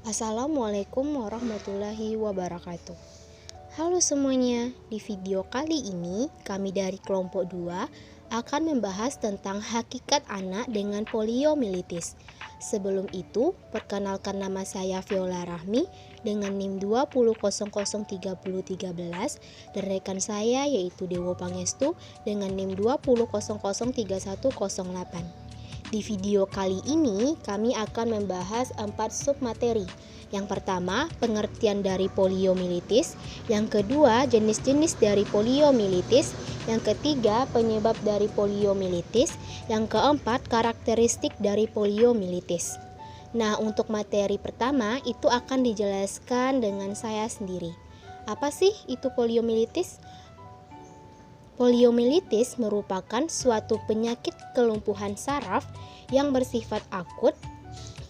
Assalamualaikum warahmatullahi wabarakatuh. Halo semuanya, di video kali ini kami dari kelompok 2 akan membahas tentang hakikat anak dengan poliomyelitis. Sebelum itu, perkenalkan nama saya Viola Rahmi dengan NIM 20003013 dan rekan saya yaitu Dewo Pangestu dengan NIM 20003108. Di video kali ini kami akan membahas 4 submateri. Yang pertama, pengertian dari poliomyelitis. Yang kedua, jenis-jenis dari poliomyelitis. Yang ketiga, penyebab dari poliomyelitis. Yang keempat, karakteristik dari poliomyelitis. Nah, untuk materi pertama itu akan dijelaskan dengan saya sendiri. Apa sih itu poliomyelitis? Poliomyelitis merupakan suatu penyakit kelumpuhan saraf yang bersifat akut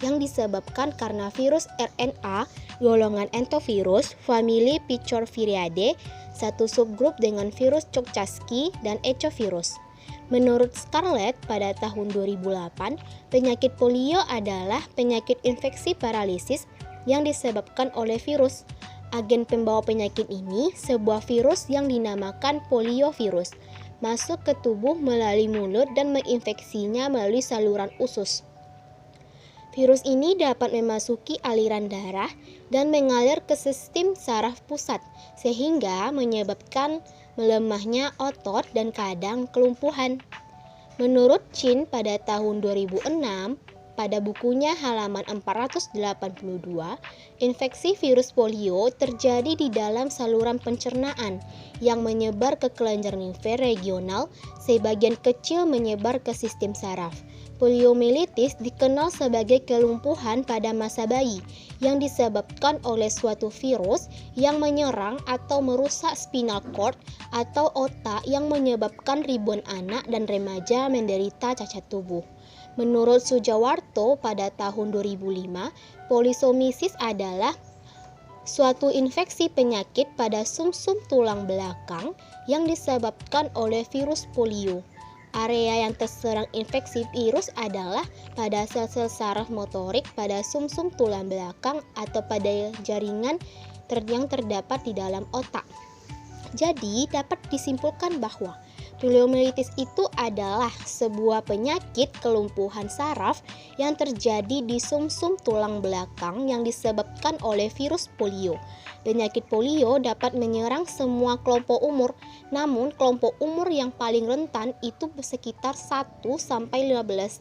yang disebabkan karena virus RNA golongan entovirus famili Picorviridae, satu subgrup dengan virus Coxsackie dan echovirus. Menurut Scarlett pada tahun 2008, penyakit polio adalah penyakit infeksi paralisis yang disebabkan oleh virus. Agen pembawa penyakit ini sebuah virus yang dinamakan poliovirus, masuk ke tubuh melalui mulut dan menginfeksinya melalui saluran usus. Virus ini dapat memasuki aliran darah dan mengalir ke sistem saraf pusat, sehingga menyebabkan melemahnya otot dan kadang kelumpuhan. Menurut Chin pada tahun 2006, pada bukunya halaman 482, infeksi virus polio terjadi di dalam saluran pencernaan yang menyebar ke kelenjar limfer regional, sebagian kecil menyebar ke sistem saraf. Poliomyelitis dikenal sebagai kelumpuhan pada masa bayi yang disebabkan oleh suatu virus yang menyerang atau merusak spinal cord atau otak yang menyebabkan ribuan anak dan remaja menderita cacat tubuh. Menurut Sujawarto pada tahun 2005, polisomiasis adalah suatu infeksi penyakit pada sumsum tulang belakang yang disebabkan oleh virus polio. Area yang terserang infeksi virus adalah pada sel-sel saraf motorik pada sumsum tulang belakang atau pada jaringan yang terdapat di dalam otak. Jadi, dapat disimpulkan bahwa poliomyelitis itu adalah sebuah penyakit kelumpuhan saraf yang terjadi di sumsum tulang belakang yang disebabkan oleh virus polio. Penyakit polio dapat menyerang semua kelompok umur, namun kelompok umur yang paling rentan itu sekitar 1-15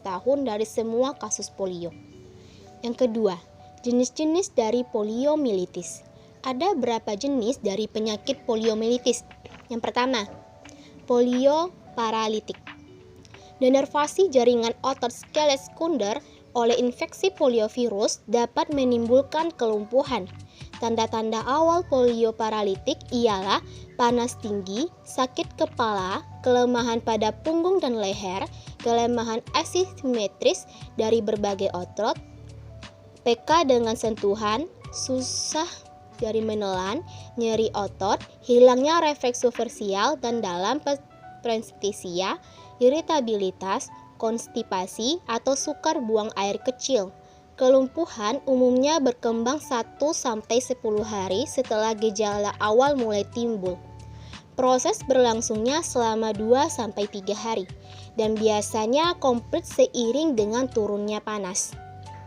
tahun dari semua kasus polio. Yang kedua, jenis-jenis dari poliomyelitis. Ada berapa jenis dari penyakit poliomyelitis? Yang pertama, polio paralitik. Denervasi jaringan otot skelet sekunder oleh infeksi poliovirus dapat menimbulkan kelumpuhan. Tanda-tanda awal polio paralitik ialah panas tinggi, sakit kepala, kelemahan pada punggung dan leher, kelemahan asimetris dari berbagai otot, peka dengan sentuhan, susah dari menelan, nyeri otot, hilangnya refleks subversial dan dalam presepsia, iritabilitas, konstipasi atau sukar buang air kecil. Kelumpuhan umumnya berkembang 1-10 hari setelah gejala awal mulai timbul. Proses berlangsungnya selama 2-3 hari dan biasanya komplit seiring dengan turunnya panas.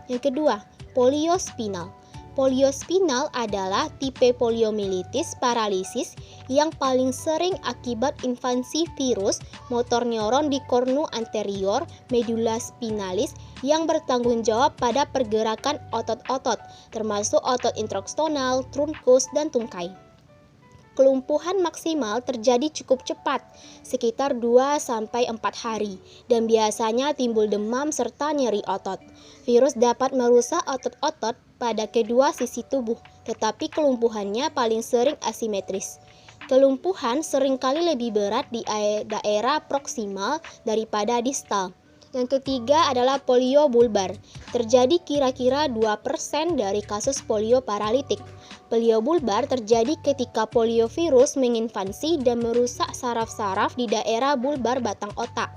Yang kedua, poliospinal. Poliospinal adalah tipe poliomyelitis paralisis yang paling sering akibat invasi virus motor neuron di kornu anterior medulla spinalis yang bertanggung jawab pada pergerakan otot-otot, termasuk otot intraokstonal, trunkus, dan tungkai. Kelumpuhan maksimal terjadi cukup cepat, sekitar 2-4 hari, dan biasanya timbul demam serta nyeri otot. Virus dapat merusak otot-otot pada kedua sisi tubuh, tetapi kelumpuhannya paling sering asimetris. Kelumpuhan seringkali lebih berat di daerah proksimal daripada distal. Yang ketiga adalah polio bulbar. Terjadi kira-kira 2% dari kasus polio paralitik. Polio bulbar terjadi ketika poliovirus menginvasi dan merusak saraf-saraf di daerah bulbar batang otak.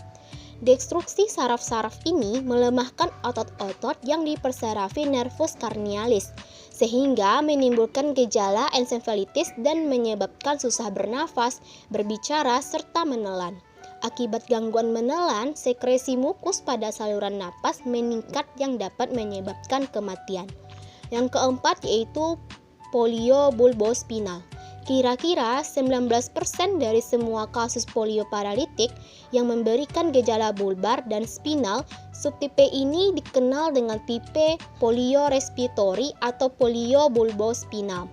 Destruksi saraf-saraf ini melemahkan otot-otot yang dipersarafi nervus cranialis, sehingga menimbulkan gejala encephalitis dan menyebabkan susah bernafas, berbicara, serta menelan. Akibat gangguan menelan, sekresi mukus pada saluran napas meningkat yang dapat menyebabkan kematian. Yang keempat yaitu polio bulbospinal. Kira-kira 19% dari semua kasus polio paralitik yang memberikan gejala bulbar dan spinal, subtipe ini dikenal dengan tipe polio respiratory atau polio bulbospinal.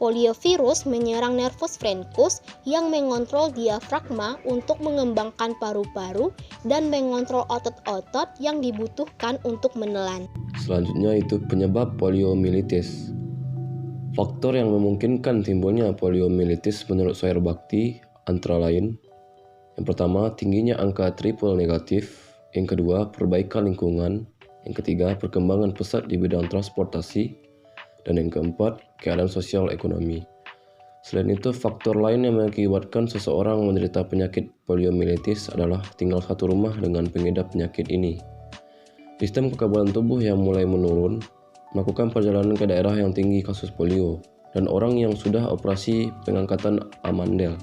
Poliovirus menyerang nervus frenulus yang mengontrol diafragma untuk mengembangkan paru-paru dan mengontrol otot-otot yang dibutuhkan untuk menelan. Selanjutnya itu penyebab poliomielitis. Faktor yang memungkinkan timbulnya poliomielitis menurut Sawyer Bhakti antara lain: yang pertama, tingginya angka triple negatif; yang kedua, perbaikan lingkungan; yang ketiga, perkembangan pesat di bidang transportasi; dan yang keempat, keadaan sosial ekonomi. Selain itu, faktor lain yang mengakibatkan seseorang menderita penyakit poliomielitis adalah tinggal satu rumah dengan pengidap penyakit ini, sistem kekebalan tubuh yang mulai menurun, melakukan perjalanan ke daerah yang tinggi kasus polio, dan orang yang sudah operasi pengangkatan amandel.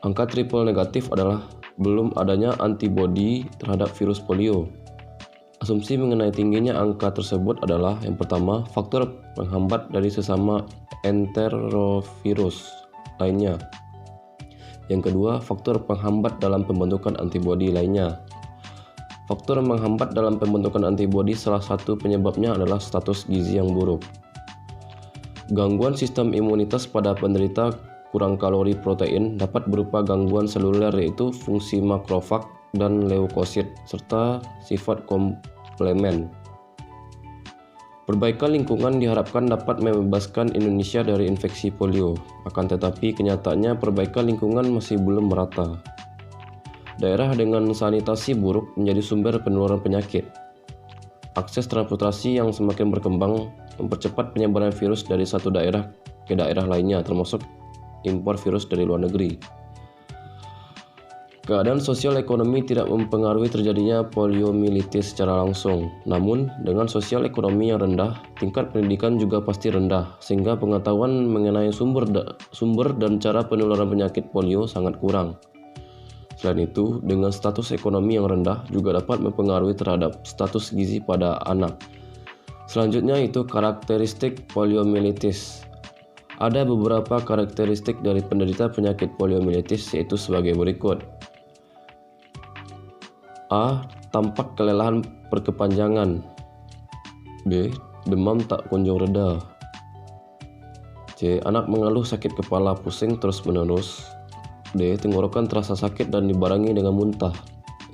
Angka triple negatif adalah belum adanya antibodi terhadap virus polio. Asumsi mengenai tingginya angka tersebut adalah: yang pertama, faktor penghambat dari sesama enterovirus lainnya; yang kedua, faktor penghambat dalam pembentukan antibodi lainnya. Faktor menghambat dalam pembentukan antibodi salah satu penyebabnya adalah status gizi yang buruk. Gangguan sistem imunitas pada penderita kurang kalori protein dapat berupa gangguan seluler yaitu fungsi makrofag dan leukosit, serta sifat komplemen. Perbaikan lingkungan diharapkan dapat membebaskan Indonesia dari infeksi polio, akan tetapi kenyataannya perbaikan lingkungan masih belum merata. Daerah dengan sanitasi buruk menjadi sumber penularan penyakit. Akses transportasi yang semakin berkembang mempercepat penyebaran virus dari satu daerah ke daerah lainnya, termasuk impor virus dari luar negeri. Keadaan sosial ekonomi tidak mempengaruhi terjadinya poliomielitis secara langsung. Namun, dengan sosial ekonomi yang rendah, tingkat pendidikan juga pasti rendah, sehingga pengetahuan mengenai sumber dan cara penularan penyakit polio sangat kurang. Selain itu, dengan status ekonomi yang rendah juga dapat mempengaruhi terhadap status gizi pada anak. Selanjutnya itu karakteristik poliomielitis. Ada beberapa karakteristik dari penderita penyakit poliomielitis yaitu sebagai berikut. A. Tampak kelelahan berkepanjangan. B. Demam tak kunjung reda. C. Anak mengeluh sakit kepala pusing terus-menerus. D. Tenggorokan terasa sakit dan dibarengi dengan muntah.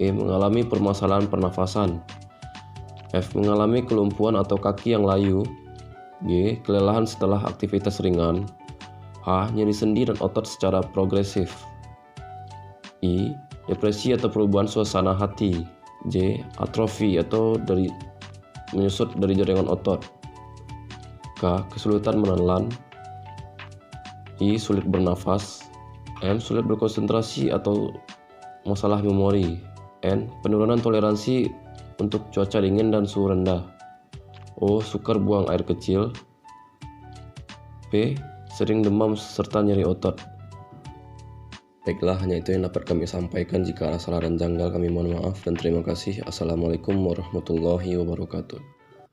E. Mengalami permasalahan pernafasan. F. Mengalami kelumpuhan atau kaki yang layu. G. Kelelahan setelah aktivitas ringan. H. Nyeri sendi dan otot secara progresif. I. Depresi atau perubahan suasana hati. J. Atrofi atau menyusut dari jaringan otot. K. Kesulitan menelan. I. Sulit bernafas. M. Sulit berkonsentrasi atau masalah memori. N. Penurunan toleransi untuk cuaca dingin dan suhu rendah. O. Sukar buang air kecil. P. Sering demam serta nyeri otot. Baiklah, hanya itu yang dapat kami sampaikan. Jika ada salah dan janggal kami mohon maaf dan terima kasih. Assalamualaikum warahmatullahi wabarakatuh.